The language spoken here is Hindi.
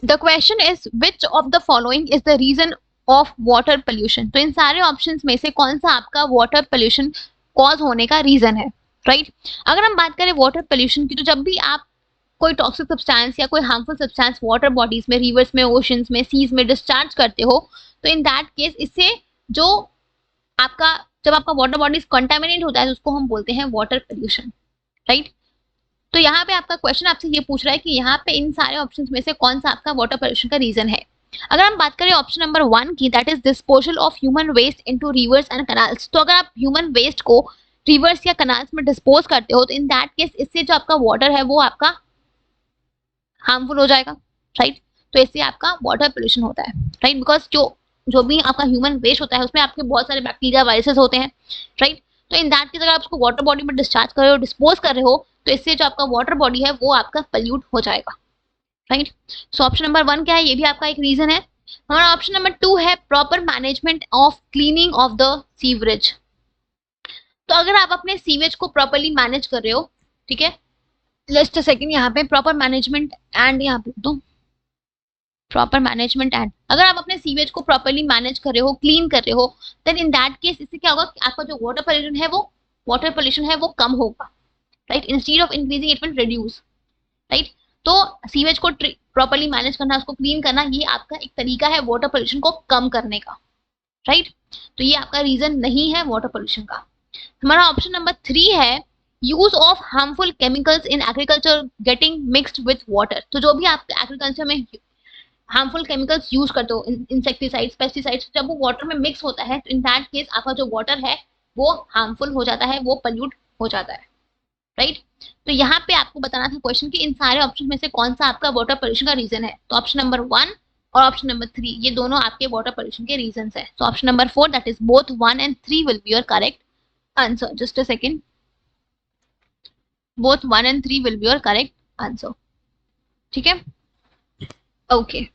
The question is which of the following is the reason of water pollution. तो इन सारे ऑप्शंस में से कौन सा आपका वाटर पोल्यूशन कॉज होने का रीजन है, राइट। अगर हम बात करें वाटर पोल्यूशन की, तो जब भी आप कोई टॉक्सिक सब्सटेंस या कोई हार्मफुल सब्सटेंस वाटर बॉडीज में, रिवर्स में, ओशंस में, सीज में डिस्चार्ज करते हो, तो इन दैट केस इससे जो आपका, जब आपका वाटर बॉडीज कंटामिनेट होता है तो उसको हम बोलते हैं वाटर पोल्यूशन, राइट। तो यहाँ पे आपका क्वेश्चन आपसे ये पूछ रहा है कि यहाँ पे इन सारे ऑप्शंस में से कौन सा आपका वाटर पोल्यूशन का रीजन है। अगर हम बात करें ऑप्शन नंबर 1 की, that is disposal of human waste into rivers and canals. तो अगर आप ह्यूमन वेस्ट को रिवर्स या कैनाल्स में डिस्पोज करते हो, तो इन दैट केस इससे जो आपका वाटर है वो आपका हार्मफुल हो जाएगा, राइट। तो इससे आपका वाटर पोल्यूशन होता है, राइट, बिकॉज जो भी आपका ह्यूमन वेस्ट होता है उसमें आपके बहुत सारे बैक्टीरिया, वायरसेस होते हैं, राइट। तो इन दैट केस अगर आप उसको वाटर बॉडी में डिस्चार्ज कर रहे हो, डिस्पोज कर रहे हो, तो इससे जो आपका वाटर बॉडी है वो आपका पल्यूट हो जाएगा, राइट। सो ऑप्शन नंबर 1 क्या है, ये भी आपका एक रीजन है। हमारा ऑप्शन नंबर 2 है proper management of cleaning of the sewerage. तो अगर आप अपने सीवेज को प्रॉपरली मैनेज कर रहे हो, ठीक है, जस्ट अ सेकंड, यहाँ पे प्रॉपर मैनेजमेंट एंड, यहाँ पे तो प्रॉपर मैनेजमेंट एंड, अगर आप अपने सीवेज को प्रॉपरली मैनेज कर रहे हो, क्लीन कर रहे हो, देन इन दैट केस इससे क्या होगा कि आपका जो वाटर पोल्यूशन है वो कम होगा, right. Instead of increasing it will reduce, right. तो सीवेज को प्रॉपरली मैनेज करना, उसको क्लीन करना, ये आपका एक तरीका है वाटर पोल्यूशन को कम करने का, राइट। तो ये आपका रीजन नहीं है वाटर पोल्यूशन का। हमारा ऑप्शन नंबर 3 है use of harmful chemicals in agriculture getting mixed with water. तो जो भी आप एग्रीकल्चर में हार्मफुल केमिकल्स यूज करते हो, इंसेक्टिसाइड्स, पेस्टिसाइड्स, जब वो वाटर में मिक्स होता है, तो इन दैट केस आपका जो वाटर है वो हार्मफुल हो जाता है, वो पल्यूट हो जाता है, राइट। तो यहाँ पे आपको बताना था क्वेश्चन कि इन सारे ऑप्शन में से कौन सा आपका वाटर पोल्यूशन का रीजन है। तो ऑप्शन नंबर 1 और ऑप्शन नंबर 3 ये दोनों आपके वाटर पोल्यूशन के रीजन है। तो option number 4 that is both 1 and 3 will be your correct answer. Just a second, both 1 and 3 will be your correct answer, ठीक है, ओके।